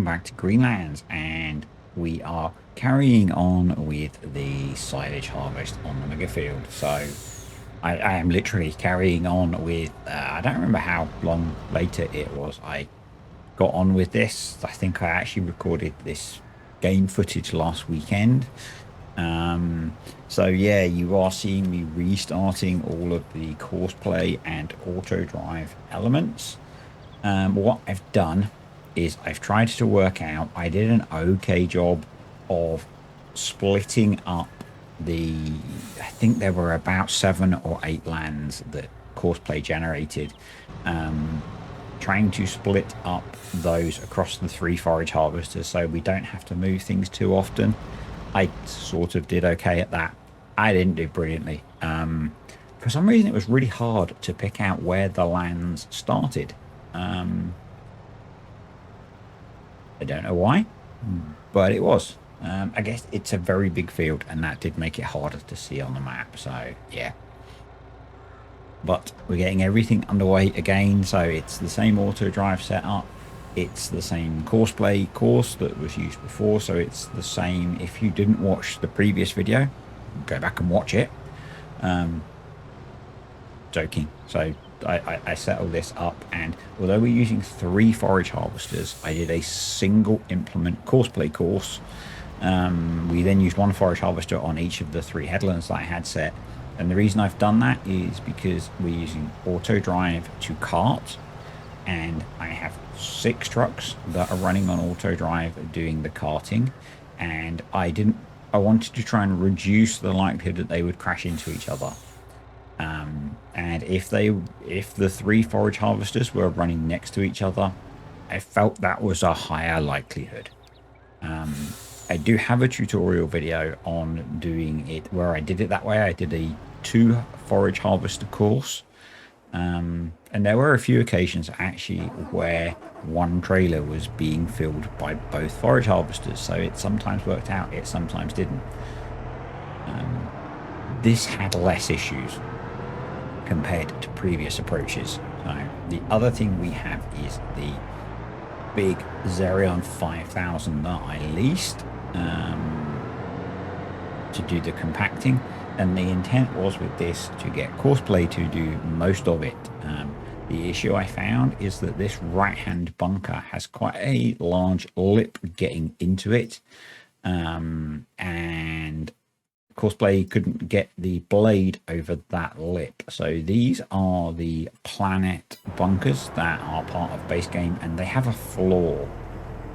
back to Greenlands, and we are carrying on with the silage harvest on the mega field. So I am literally carrying on with, I don't remember how long later it was I got on with this. I think I actually recorded this game footage last weekend. So yeah, you are seeing me restarting all of the course play and auto drive elements. What I've done is I've tried to work out, I did an okay job of splitting up I think there were about 7 or 8 lands that Courseplay generated, trying to split up those across the 3 forage harvesters so we don't have to move things too often. I sort of did okay at that. I didn't do brilliantly. For some reason, it was really hard to pick out where the lands started. I don't know why, but it was. I guess it's a very big field, and that did make it harder to see on the map. So, yeah. But we're getting everything underway again. So it's the same auto drive setup. It's the same Courseplay course that was used before. So it's the same. If you didn't watch the previous video, go back and watch it. Joking. So I settled this up, and although we're using 3 forage harvesters, I did a single implement Courseplay course. We then used 1 forage harvester on each of the 3 headlands that I had set, and the reason I've done that is because we're using auto drive to cart, and I have 6 trucks that are running on auto drive doing the carting, and I wanted to try and reduce the likelihood that they would crash into each other. And if the 3 forage harvesters were running next to each other, I felt that was a higher likelihood. I do have a tutorial video on doing it where I did it that way. I did a 2 forage harvester course. And there were a few occasions actually where 1 trailer was being filled by both forage harvesters. So it sometimes worked out, it sometimes didn't. This had less issues compared to previous approaches. So the other thing we have is the big Xerion 5000 that I leased to do the compacting, and the intent was with this to get Courseplay to do most of it. The issue I found is that this right hand bunker has quite a large lip getting into it, and Courseplay couldn't get the blade over that lip. So these are the planet bunkers that are part of base game, and they have a flaw,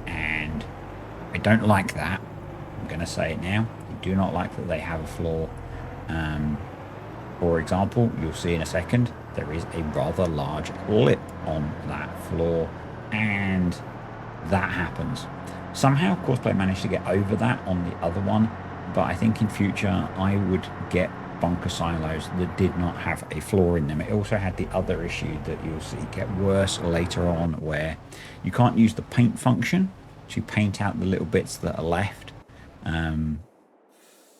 and I don't like that. I'm going to say it now. I do not like that they have a flaw. For example, you'll see in a second, there is a rather large lip on that floor, and that happens. Somehow Courseplay managed to get over that on the other one, but I think in future I would get bunker silos that did not have a flaw in them. It also had the other issue that you'll see get worse later on, where you can't use the paint function to paint out the little bits that are left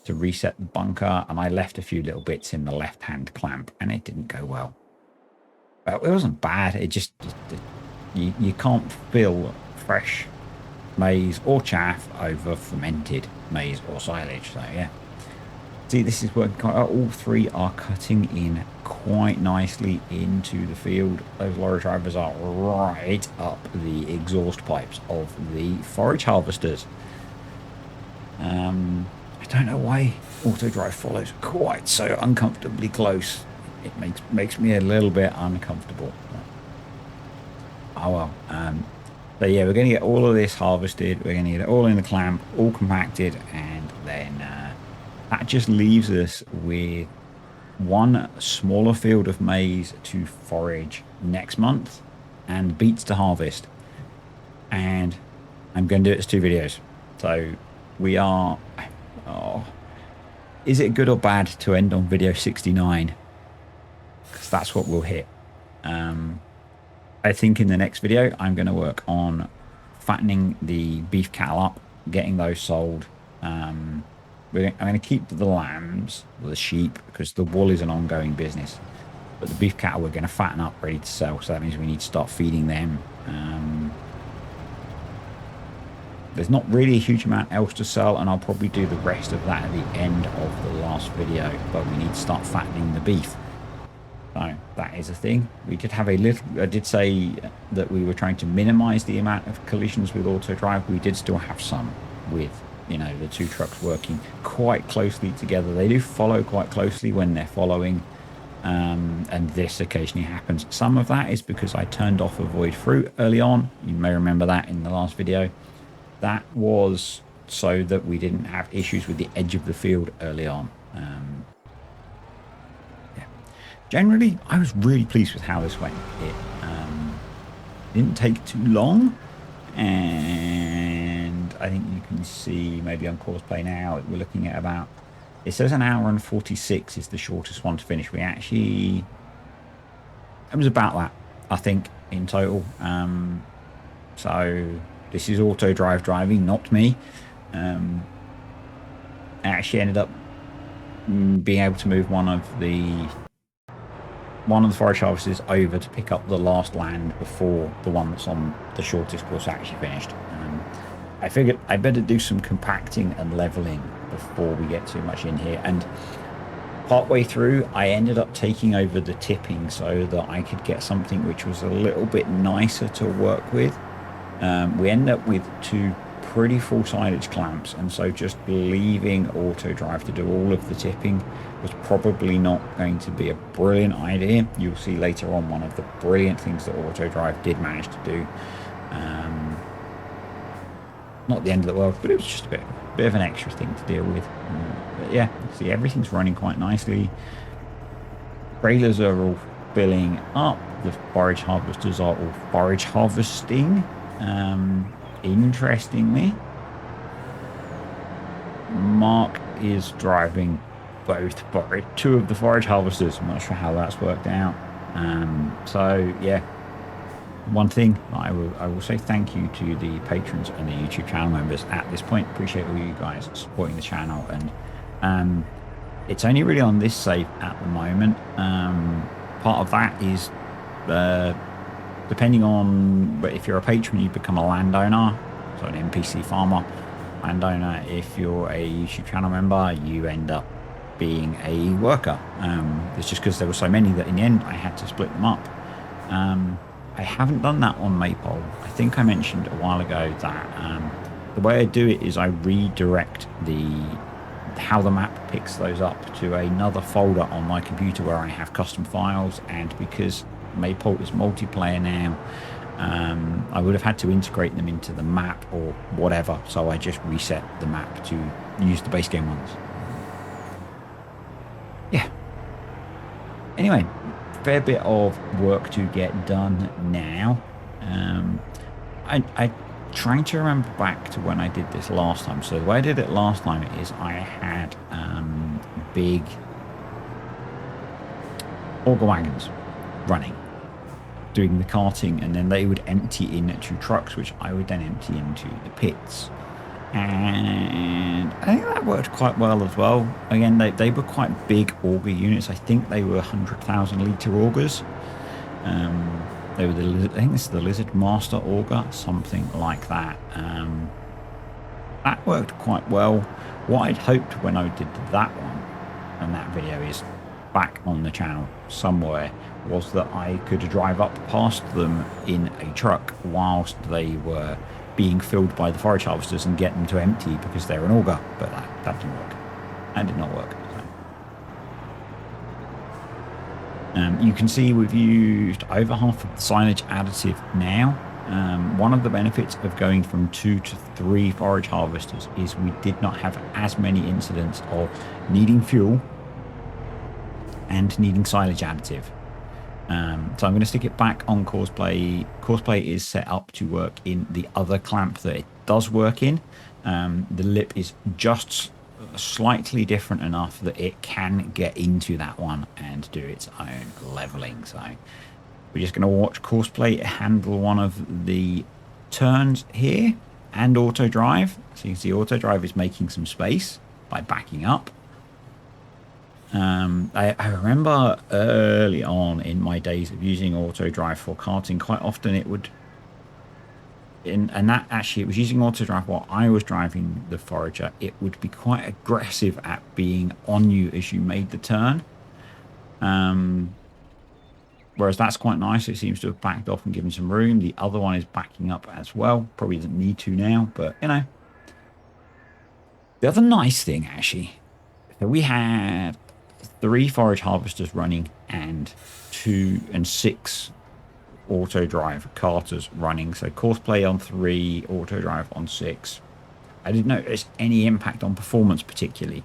to reset the bunker, and I left a few little bits in the left hand clamp, and it didn't go well. But it wasn't bad. It just you can't fill fresh maize or chaff over fermented maize or silage. So yeah, see, this is working quite well. All 3 are cutting in quite nicely into the field. Those lorry drivers are right up the exhaust pipes of the forage harvesters. I don't know why auto drive follows quite so uncomfortably close. It makes me a little bit uncomfortable. Oh well. So yeah, we're going to get all of this harvested. We're going to get it all in the clamp, all compacted, and then that just leaves us with 1 smaller field of maize to forage next month and beets to harvest. And I'm going to do it as 2 videos. So we are... Oh, is it good or bad to end on video 69? Because that's what we'll hit. I think in the next video, I'm going to work on fattening the beef cattle up, getting those sold. I'm going to keep the lambs, the sheep, because the wool is an ongoing business. But the beef cattle we're going to fatten up, ready to sell. So that means we need to start feeding them. there's not really a huge amount else to sell, and I'll probably do the rest of that at the end of the last video, but we need to start fattening the beef. So that is a thing. We did have a little, I did say that we were trying to minimize the amount of collisions with auto drive. We did still have some with, you know, the two trucks working quite closely together. They do follow quite closely when they're following, and this occasionally happens. Some of that is because I turned off avoid fruit early on. You may remember that in the last video. That was so that we didn't have issues with the edge of the field early on. Yeah. Generally, I was really pleased with how this went. It didn't take too long, and I think you can see maybe on courseplay now we're looking at about, it says an hour and 46 is the shortest one to finish. We actually, it was about that, I think, in total. So this is auto drive driving, not me. I actually ended up being able to move one of the forage harvesters over to pick up the last land before the one that's on the shortest course actually finished. I figured I better do some compacting and leveling before we get too much in here. And partway through, I ended up taking over the tipping so that I could get something which was a little bit nicer to work with. We end up with two pretty full silage clamps, and so just leaving auto drive to do all of the tipping was probably not going to be a brilliant idea. You'll see later on one of the brilliant things that auto drive did manage to do. Not the end of the world, but it was just a bit of an extra thing to deal with. But yeah, see, everything's running quite nicely. Trailers are all filling up. The forage harvesters are all forage harvesting. Interestingly, Mark is driving two of the forage harvesters. I'm not sure how that's worked out. So yeah, one thing I will say thank you to the patrons and the YouTube channel members at this point. Appreciate all you guys supporting the channel, and it's only really on this save at the moment. Part of that is depending on, if you're a patron, you become a landowner, so an NPC farmer landowner. If you're a YouTube channel member, you end up being a worker. It's just because there were so many that in the end I had to split them up. I haven't done that on Maypole. I think I mentioned a while ago that the way I do it is I redirect how the map picks those up to another folder on my computer where I have custom files, and because Maypole is multiplayer now, I would have had to integrate them into the map or whatever, so I just reset the map to use the base game ones. Yeah. Anyway, fair bit of work to get done now. I trying to remember back to when I did this last time. So the way I did it last time is I had big auger wagons running, doing the carting, and then they would empty into trucks, which I would then empty into the pits. And I think that worked quite well as well. Again, they were quite big auger units. I think they were 100,000 litre augers. They were I think this is the Lizard Master auger, something like that. That worked quite well. What I'd hoped when I did that one, and that video is back on the channel somewhere, was that I could drive up past them in a truck whilst they were being filled by the forage harvesters and get them to empty because they're an auger, but that didn't work. That did not work. You can see we've used over half of the silage additive now. One of the benefits of going from 2 to 3 forage harvesters is we did not have as many incidents of needing fuel and needing silage additive. So I'm going to stick it back on Courseplay. Courseplay is set up to work in the other clamp that it does work in. The lip is just slightly different enough that it can get into that one and do its own leveling. So we're just going to watch Courseplay handle one of the turns here and auto drive. So you can see auto drive is making some space by backing up. I remember early on in my days of using auto drive for karting, quite often it would and that actually, it was using auto drive while I was driving the forager. It would be quite aggressive at being on you as you made the turn. Um, Whereas that's quite nice. It seems to have backed off and given some room. The other one is backing up as well. Probably doesn't need to now, but you know. The other nice thing, actually, so we had 3 forage harvesters running and 2 and 6 auto drive carters running. So course play on 3, auto drive on 6. I didn't notice any impact on performance particularly,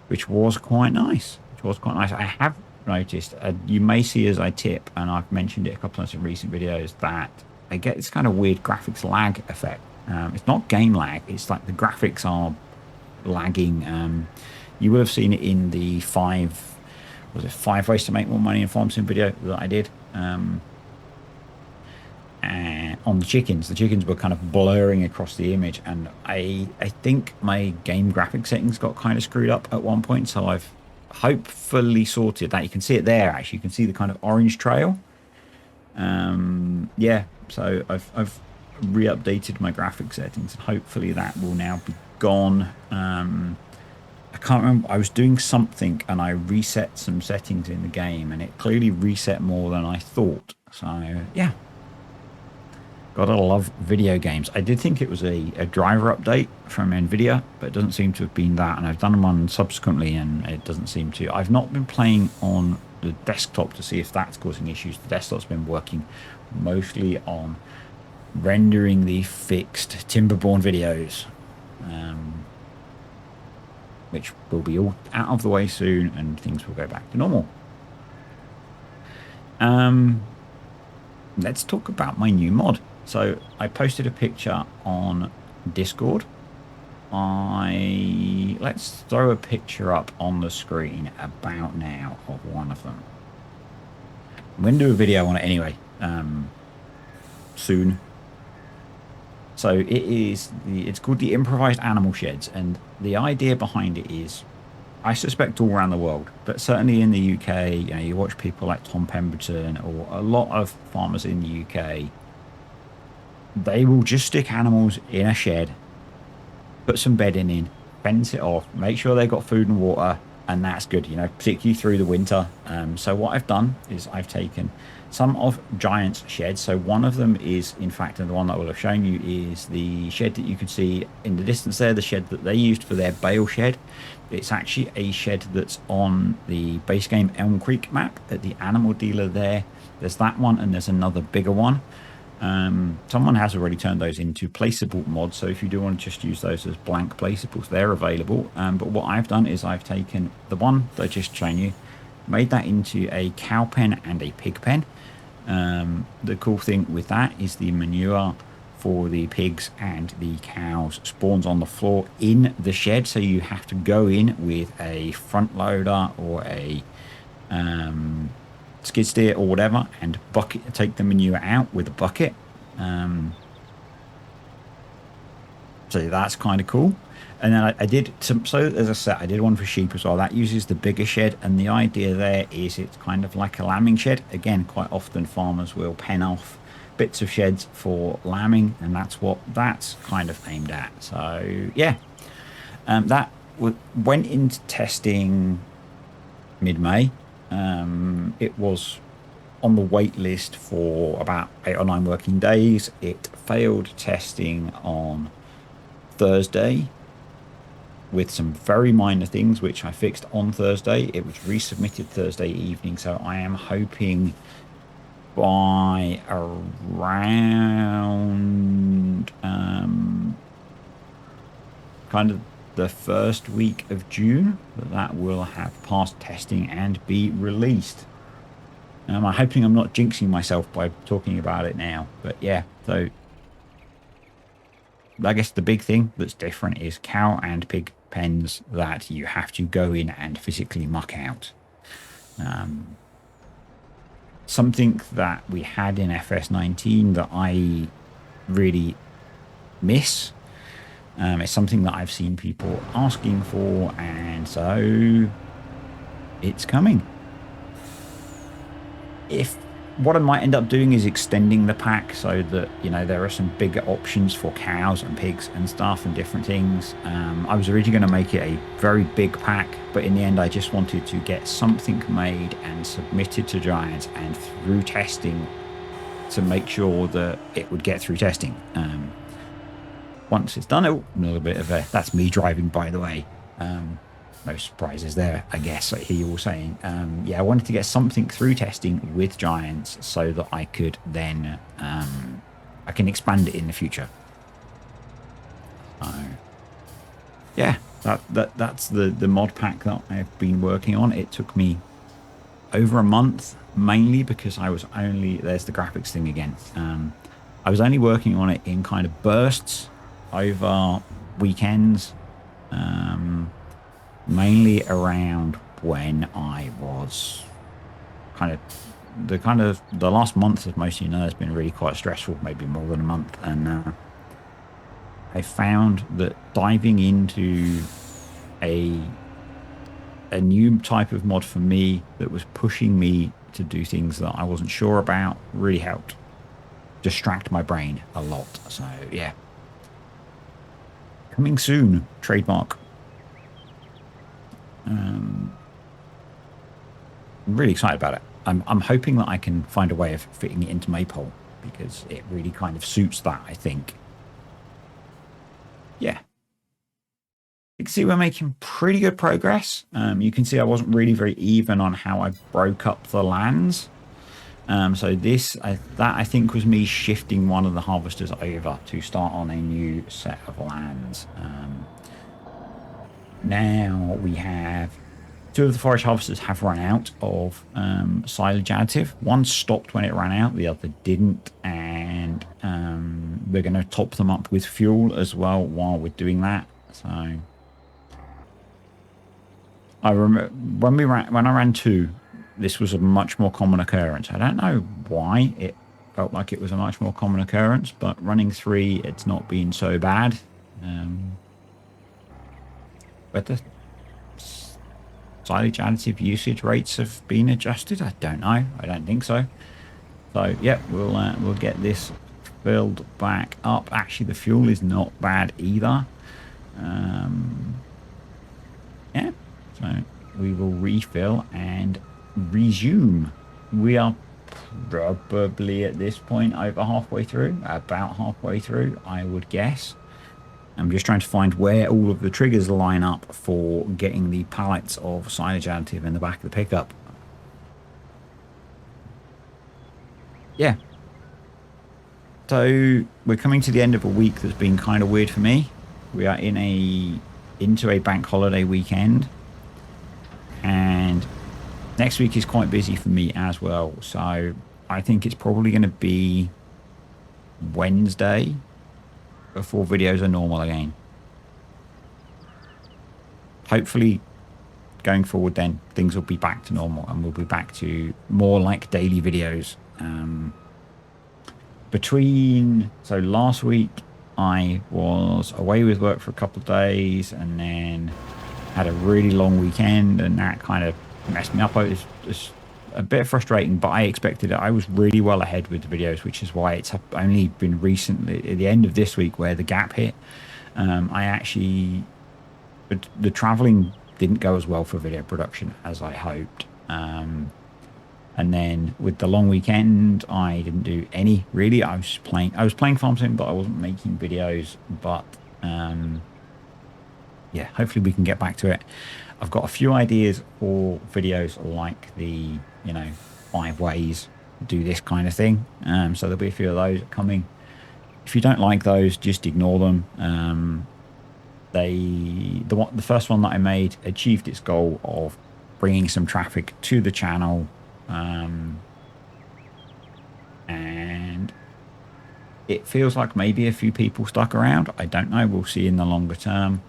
which was quite nice. Which was quite nice. I have noticed, you may see as I tip, and I've mentioned it a couple of times in recent videos, that I get this kind of weird graphics lag effect. It's not game lag. It's like the graphics are lagging. You would have seen it in the 5 ways to make more money in farm sim video that I did. And on the chickens were kind of blurring across the image, and I think my game graphic settings got kind of screwed up at one point, so I've hopefully sorted that. You can see it there, actually. You can see the kind of orange trail. Yeah, so I've re-updated my graphic settings, and hopefully that will now be gone. I can't remember, I was doing something and I reset some settings in the game, and it clearly reset more than I thought. So yeah, gotta love video games. I did think it was a driver update from Nvidia, but it doesn't seem to have been that, and I've done one subsequently and it doesn't seem to. I've not been playing on the desktop to see if that's causing issues. The desktop's been working mostly on rendering the fixed Timberborn videos, which will be all out of the way soon and things will go back to normal. Let's talk about my new mod. So I posted a picture on Discord. Let's throw a picture up on the screen about now of one of them. I'm going to do a video on it anyway, soon. So it's called the Improvised Animal Sheds, and the idea behind it is, I suspect all around the world, but certainly in the UK, you know, you watch people like Tom Pemberton or a lot of farmers in the UK, they will just stick animals in a shed, put some bedding in, fence it off, make sure they've got food and water, and that's good, you know, particularly through the winter. So what I've done is I've taken some of Giant's sheds. So one of them is, in fact, and the one that I will have shown you is the shed that you can see in the distance there, the shed that they used for their bale shed. It's actually a shed that's on the base game Elm Creek map at the animal dealer there. There's that one, and there's another bigger one. Someone has already turned those into placeable mods, so if you do want to just use those as blank placeables, they're available. But what I've done is I've taken the one that I just shown you, made that into a cow pen and a pig pen. The cool thing with that is the manure for the pigs and the cows spawns on the floor in the shed, so you have to go in with a front loader or a skid steer or whatever and take the manure out with a bucket. So that's kind of cool. And then I did some, so as I said, I did one for sheep as well. That uses the bigger shed, and the idea there is it's kind of like a lambing shed. Again, quite often farmers will pen off bits of sheds for lambing, and that's what that's kind of aimed at. So yeah, that went into testing mid-May. It was on the wait list for about 8 or 9 working days. It failed testing on Thursday with some very minor things, which I fixed on Thursday. It was resubmitted Thursday evening, so I am hoping by around kind of the first week of June that will have passed testing and be released. I'm hoping I'm not jinxing myself by talking about it now, but yeah, so I guess the big thing that's different is cow and pig pens that you have to go in and physically muck out. Something that we had in FS19 that I really miss. It's something that I've seen people asking for, and so it's coming. If what I might end up doing is extending the pack so that, you know, there are some bigger options for cows and pigs and stuff and different things. I was originally going to make it a very big pack, but in the end I just wanted to get something made and submitted to Giants and through testing to make sure that it would get through testing. Once it's done, a little bit of that's me driving, by the way. No surprises there, I guess. I hear you all saying, yeah, I wanted to get something through testing with Giants so that I could then, I can expand it in the future. So, yeah, that's the mod pack that I've been working on. It took me over a month, mainly because I was only, there's the graphics thing again. I was only working on it in kind of bursts over weekends. Mainly around when I was kind of the last month, as most of you know, has been really quite stressful, maybe more than a month. And I found that diving into a new type of mod for me that was pushing me to do things that I wasn't sure about really helped distract my brain a lot. So yeah, coming soon, trademark. I'm really excited about it. I'm hoping that I can find a way of fitting it into Maypole because it really kind of suits that, I think. Yeah. You can see we're making pretty good progress. You can see I wasn't really very even on how I broke up the lands. So that I think was me shifting one of the harvesters over to start on a new set of lands. Now we have two of the forage harvesters have run out of silage additive. One stopped when it ran out, the other didn't, and we're going to top them up with fuel as well while we're doing that. So I remember when I ran two, this was a much more common occurrence. I don't know why it felt like it was a much more common occurrence, but running three, it's not been so bad. But the silage additive usage rates have been adjusted. I don't know. I don't think so. So yeah, we'll get this filled back up. Actually, the fuel is not bad either. Yeah, so we will refill and resume. We are probably at this point over halfway through, about halfway through, I would guess. I'm just trying to find where all of the triggers line up for getting the pallets of silage additive in the back of the pickup. Yeah. So we're coming to the end of a week that's been kind of weird for me. We are into a bank holiday weekend. And next week is quite busy for me as well. So I think it's probably going to be Wednesday before videos are normal again. Hopefully going forward then things will be back to normal and we'll be back to more like daily videos. So last week I was away with work for a couple of days and then had a really long weekend, and that kind of messed me up. It was a bit frustrating, but I expected it. I was really well ahead with the videos, which is why it's only been recently at the end of this week where the gap hit. The traveling didn't go as well for video production as I hoped. And then with the long weekend, I didn't do any really. I was playing Farm Sim, but I wasn't making videos. But yeah, hopefully we can get back to it. I've got a few ideas for videos like the 5 ways to do this kind of thing. So there'll be a few of those coming. If you don't like those, just ignore them. The first one that I made achieved its goal of bringing some traffic to the channel. And it feels like maybe a few people stuck around. I don't know. We'll see in the longer term.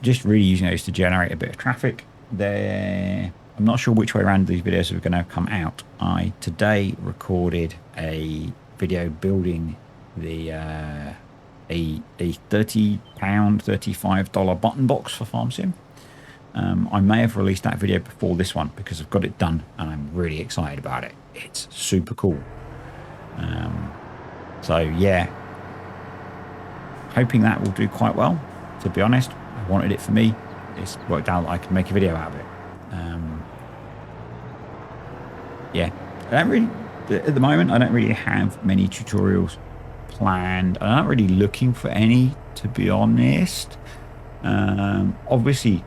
Just really using those to generate a bit of traffic. I'm not sure which way around these videos are going to come out. I today recorded a video building a £30, $35 button box for Farm Sim. I may have released that video before this one because I've got it done and I'm really excited about it. It's super cool. So yeah, hoping that will do quite well. To be honest, I wanted it for me. It's worked out I can make a video out of it. Yeah, I don't really, at the moment, I don't really have many tutorials planned. I'm not really looking for any, to be honest. Obviously,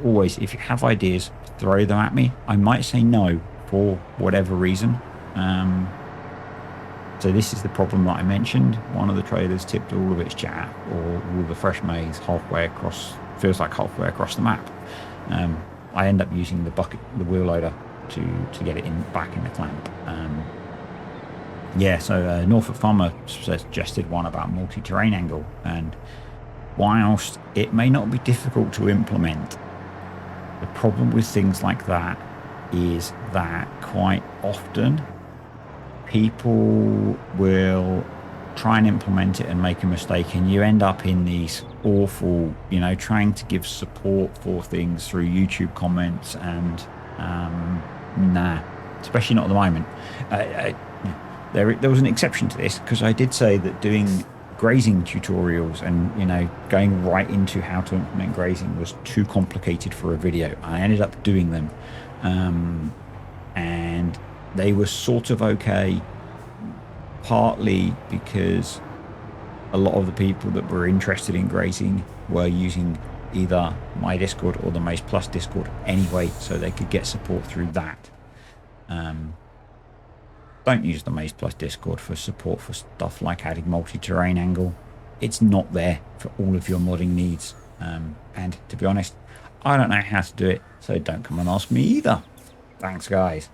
always, if you have ideas, throw them at me. I might say no for whatever reason. So this is the problem that I mentioned. One of the traders tipped all of its chaff or all the fresh maize halfway across, feels like halfway across the map. I end up using the bucket, the wheel loader to get it in back in the clamp. Yeah, so Norfolk Farmer suggested one about multi-terrain angle, and whilst it may not be difficult to implement, the problem with things like that is that quite often people will try and implement it and make a mistake, and you end up in these awful, you know, trying to give support for things through YouTube comments, and nah, especially not at the moment. There was an exception to this, because I did say that doing grazing tutorials and, you know, going right into how to implement grazing was too complicated for a video. I ended up doing them, and they were sort of okay, partly because a lot of the people that were interested in grazing were using either my Discord or the Maize Plus Discord anyway, so they could get support through that. Don't use the Maize Plus Discord for support for stuff like adding multi-terrain angle. It's not there for all of your modding needs. And to be honest, I don't know how to do it, so don't come and ask me either. Thanks, guys.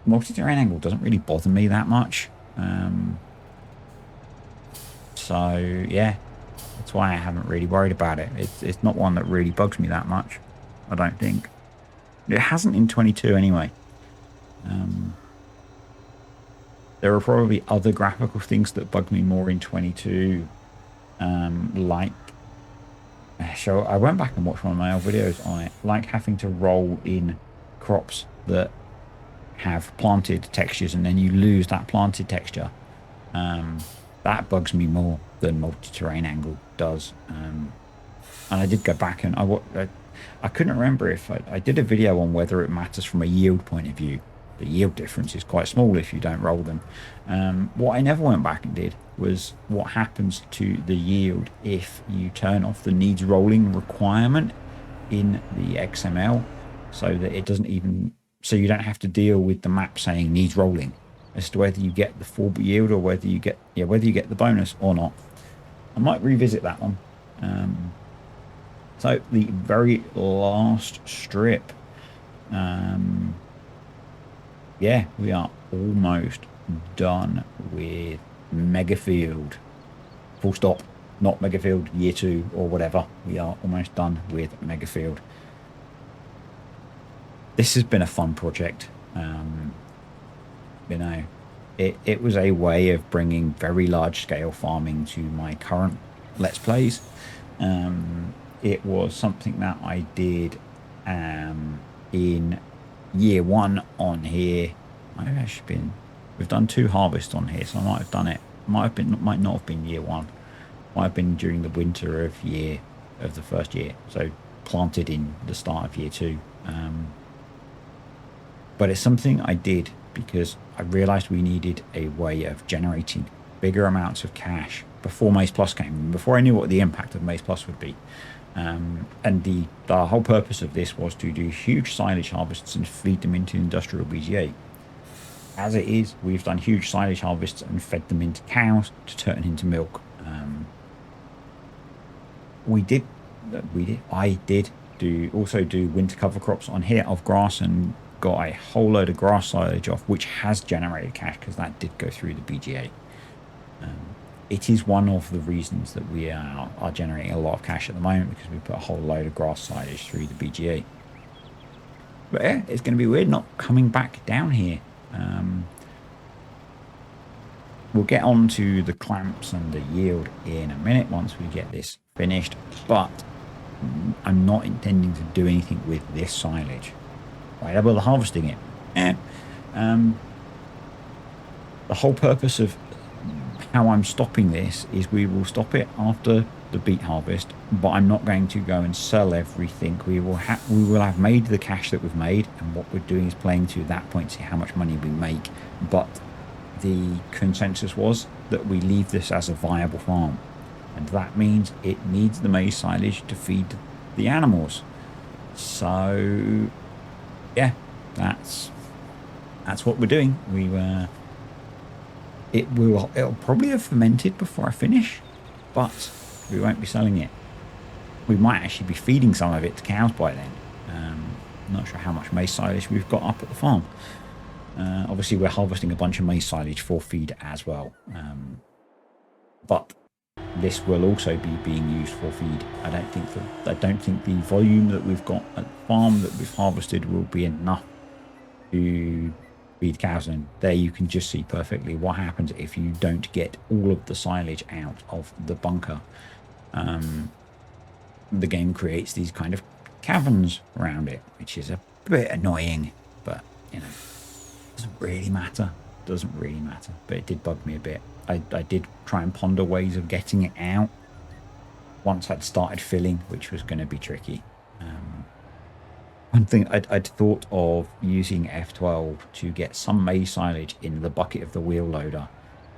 Multi-terrain angle doesn't really bother me that much. So, yeah, that's why I haven't really worried about it. It's not one that really bugs me that much, I don't think. It hasn't in 22 anyway. There are probably other graphical things that bug me more in 22, like, so I went back and watched one of my old videos on it, like having to roll in crops that have planted textures and then you lose that planted texture. That bugs me more than multi-terrain angle does. And I did go back and I couldn't remember if I did a video on whether it matters from a yield point of view. The yield difference is quite small if you don't roll them. What I never went back and did was what happens to the yield if you turn off the needs rolling requirement in the XML, so that it doesn't even, so you don't have to deal with the map saying needs rolling as to whether you get the full yield or whether you get the bonus or not. I might revisit that one. So the very last strip. Yeah, we are almost done with Megafield. Full stop. Not Megafield year 2 or whatever. We are almost done with Megafield. This has been a fun project. You know, it was a way of bringing very large scale farming to my current Let's Plays. It was something that I did in year 1 on here. I've actually been, we've done 2 harvests on here, so I might have done it, might not have been year 1, might have been during the winter of the first year, so planted in the start of year 2. But it's something I did because I realized we needed a way of generating bigger amounts of cash before Maize Plus came, before I knew what the impact of Maize Plus would be. And the whole purpose of this was to do huge silage harvests and feed them into industrial BGA. As it is, we've done huge silage harvests and fed them into cows to turn into milk. I did also do winter cover crops on here of grass, and got a whole load of grass silage off, which has generated cash because that did go through the BGA. It is one of the reasons that we are generating a lot of cash at the moment, because we put a whole load of grass silage through the BGA. But yeah, it's going to be weird not coming back down here. We'll get on to the clamps and the yield in a minute once we get this finished. But I'm not intending to do anything with this silage. Right, well, harvesting it. Eh. Um, the whole purpose of how I'm stopping this is we will stop it after the beet harvest, but I'm not going to go and sell everything. We will have made the cash that we've made, and what we're doing is playing to that point, see how much money we make. But the consensus was that we leave this as a viable farm, and that means it needs the maize silage to feed the animals. So yeah, that's what we're doing. It'll probably have fermented before I finish, but we won't be selling it. We might actually be feeding some of it to cows by then. Not sure how much maize silage we've got up at the farm. Obviously, we're harvesting a bunch of maize silage for feed as well. But this will also be being used for feed. I don't think the volume that we've got at the farm that we've harvested will be enough to feed cows. And there you can just see perfectly what happens if you don't get all of the silage out of the bunker. The game creates these kind of caverns around it, which is a bit annoying, but you know, doesn't really matter. But it did bug me a bit. I did try and ponder ways of getting it out once I'd started filling, which was going to be tricky. One thing I'd thought of using F12 to get some maize silage in the bucket of the wheel loader,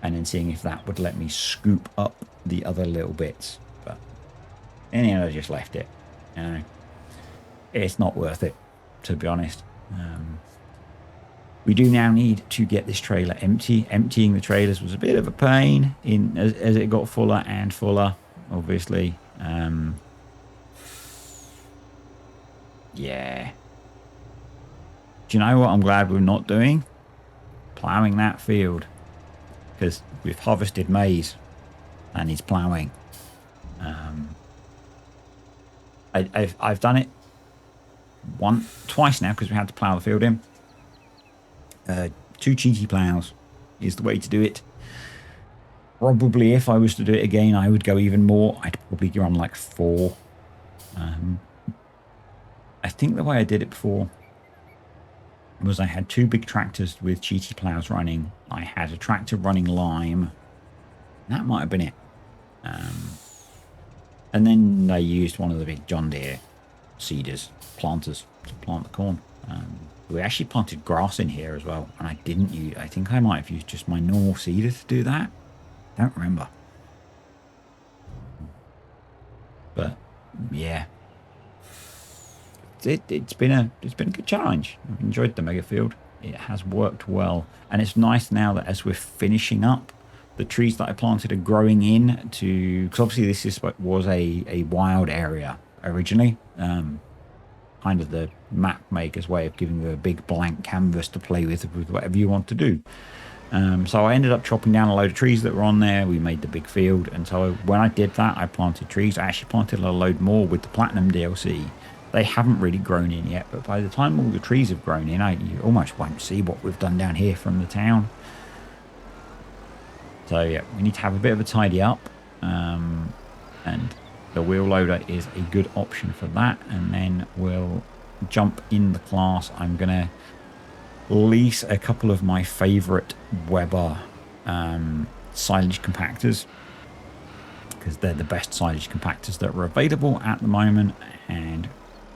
and then seeing if that would let me scoop up the other little bits. But in the end, I just left it. You know, it's not worth it, to be honest. We do now need to get this trailer empty. Emptying the trailers was a bit of a pain as it got fuller and fuller, obviously. Yeah. Do you know what I'm glad we're not doing? Ploughing that field. Because we've harvested maize and he's ploughing. I've done it twice now because we had to plough the field in. 2 cheeky plows is the way to do it. Probably if I was to do it again, I would go even more. I'd probably run like 4. I think the way I did it before was I had 2 big tractors with cheaty plows running. I had a tractor running lime. That might have been it. And then I used one of the big John Deere planters to plant the corn. We actually planted grass in here as well, and I didn't use. I think I might have used just my normal seeder to do that. Don't remember. But yeah, it's been a good challenge. I've enjoyed the mega field. It has worked well, and it's nice now that as we're finishing up, the trees that I planted are growing in to. Because obviously this was a wild area originally. Kind of the map maker's way of giving you a big blank canvas to play with whatever you want to do. So I ended up chopping down a load of trees that were on there. We made the big field, and so when I did that, I planted trees. I actually planted a load more with the Platinum DLC. They haven't really grown in yet, but by the time all the trees have grown in, you almost won't see what we've done down here from the town. So yeah, we need to have a bit of a tidy up, and the wheel loader is a good option for that. And then we'll jump in the class. I'm going to lease a couple of my favorite Weber silage compactors, because they're the best silage compactors that are available at the moment, and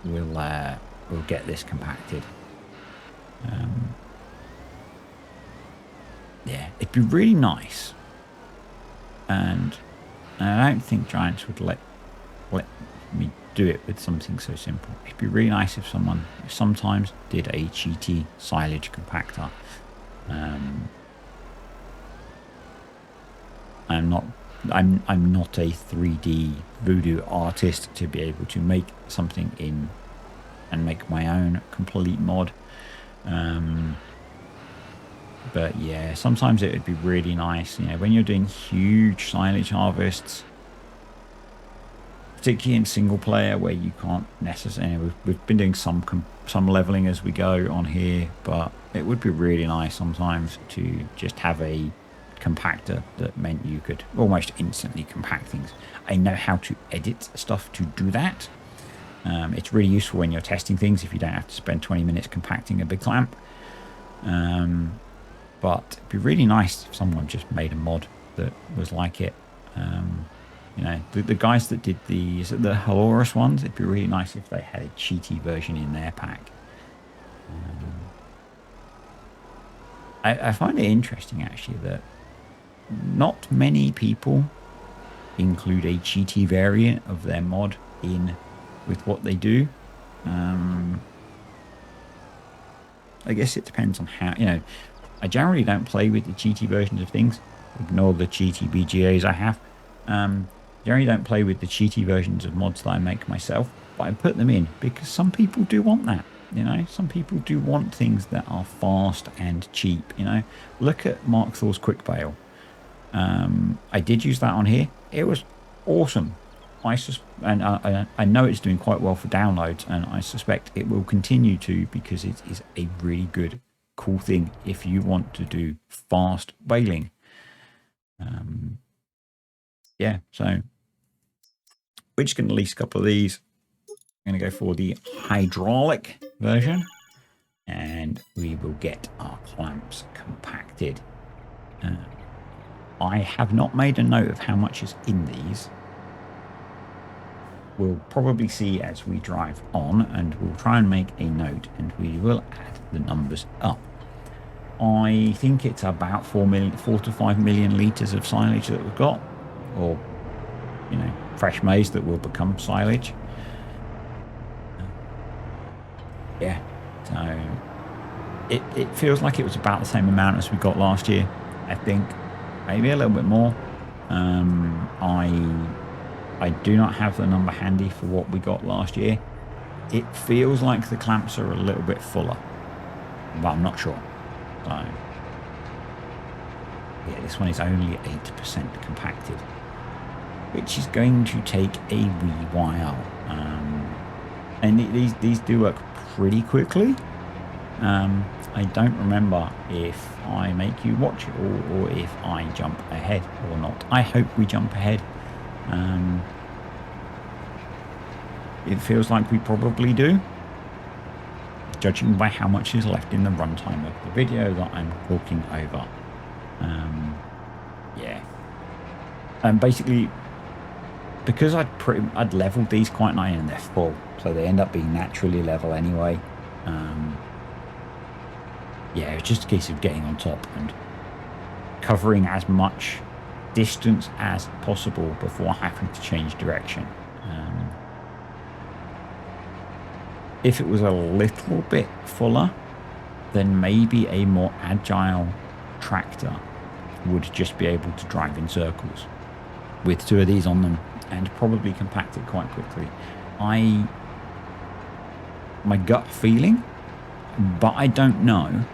we'll get this compacted. Yeah, it'd be really nice, and I don't think Giants would let me do it with something so simple. It'd be really nice if someone sometimes did a cheaty silage compactor. I'm not a 3D voodoo artist to be able to make something in and make my own complete mod. But yeah, sometimes it would be really nice, you know, when you're doing huge silage harvests, particularly in single player where you can't necessarily. We've been doing some leveling as we go on here, but it would be really nice sometimes to just have a compactor that meant you could almost instantly compact things. I know how to edit stuff to do that, It's really useful when you're testing things if you don't have to spend 20 minutes compacting a big clamp. But it'd be really nice if someone just made a mod that was like it. You know, the guys that did the Halorus ones, it'd be really nice if they had a cheaty version in their pack. I find it interesting, actually, that not many people include a cheaty variant of their mod in with what they do. I guess it depends on how, you know, I generally don't play with the cheaty versions of things. Ignore the cheaty BGAs I have. Generally don't play with the cheaty versions of mods that I make myself, but I put them in because some people do want that. You know, some people do want things that are fast and cheap. You know, look at Mark Thor's Quick Bale. I did use that on here. It was awesome. I know it's doing quite well for downloads, and I suspect it will continue to because it is a really good, cool thing if you want to do fast baling. Yeah, so we're just going to lease a couple of these. I'm going to go for the hydraulic version, and we will get our clamps compacted. I have not made a note of how much is in these. We'll probably see as we drive on, and we'll try and make a note, and we will add the numbers up. I think it's about 4 to 5 million litres of silage that we've got, or, you know, fresh maize that will become silage. Yeah, so it feels like it was about the same amount as we got last year, I think. Maybe a little bit more. I do not have the number handy for what we got last year. It feels like the clamps are a little bit fuller, but I'm not sure. So, yeah, this one is only 8% compacted, which is going to take a wee while. And these do work pretty quickly. I don't remember if I make you watch it or if I jump ahead or not. I hope we jump ahead. It feels like we probably do, judging by how much is left in the runtime of the video that I'm talking over. Yeah. And basically, because I'd leveled these quite nice, and they're full, so they end up being naturally level anyway. Yeah, it's just a case of getting on top and covering as much distance as possible before having to change direction. If it was a little bit fuller, then maybe a more agile tractor would just be able to drive in circles with two of these on them and probably compact it quite quickly. My gut feeling, but I don't know,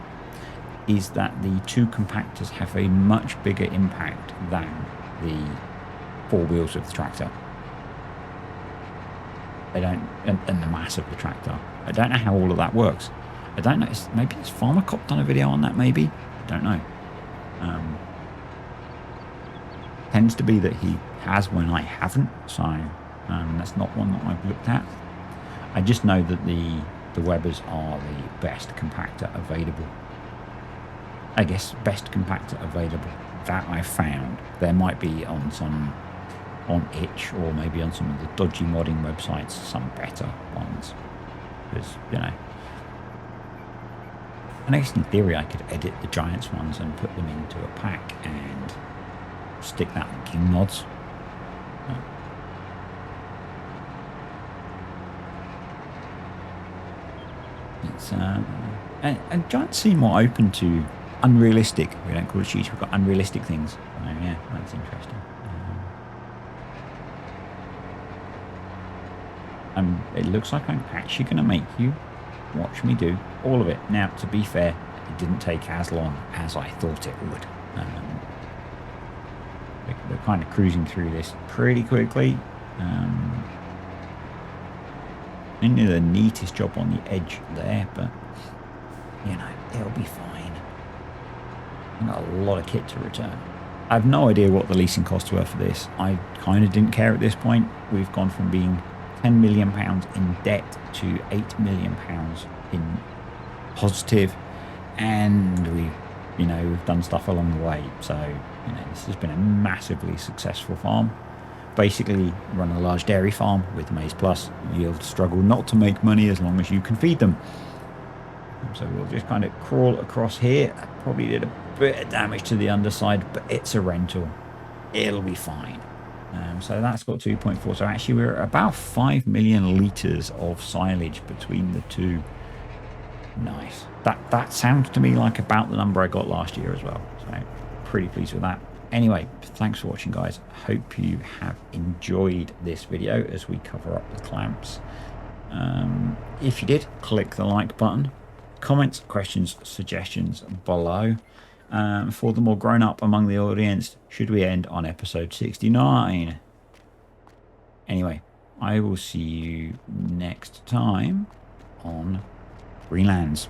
is that the two compactors have a much bigger impact than the four wheels of the tractor. They don't, and the mass of the tractor. I don't know how all of that works. I don't know. Maybe has Farmer Cop done a video on that? Maybe, I don't know. Tends to be that he has when I haven't, so that's not one that I've looked at. I just know that the Webers are the best compactor available. I guess best compactor available that I've found. There might be on itch or maybe on some of the dodgy modding websites some better ones, because, you know, and I guess in theory I could edit the Giants ones and put them into a pack and stick that on King mods. It's and Giants seem more open to unrealistic, we don't call it cheats, we've got unrealistic things. So yeah, that's interesting. It looks like I'm actually going to make you watch me do all of it. Now, to be fair, it didn't take as long as I thought it would. We're kind of cruising through this pretty quickly. Didn't do the neatest job on the edge there, but, you know, it'll be fine. I've got a lot of kit to return. I have no idea what the leasing costs were for this. I kind of didn't care at this point. We've gone from being £10 million in debt to £8 million in positive, and we've done stuff along the way. So this has been a massively successful farm. Basically run a large dairy farm with Maize Plus. You'll struggle not to make money as long as you can feed them. So we'll just kind of crawl across here. Probably did a bit of damage to the underside, but it's a rental, it'll be fine. So that's got 2.4. So actually we're at about 5 million litres of silage between the two. Nice. That sounds to me like about the number I got last year as well. So pretty pleased with that. Anyway, thanks for watching, guys. Hope you have enjoyed this video as we cover up the clamps. If you did, click the like button. Comments, questions, suggestions below. For the more grown up among the audience, should we end on episode 69? Anyway, I will see you next time on Greenlands.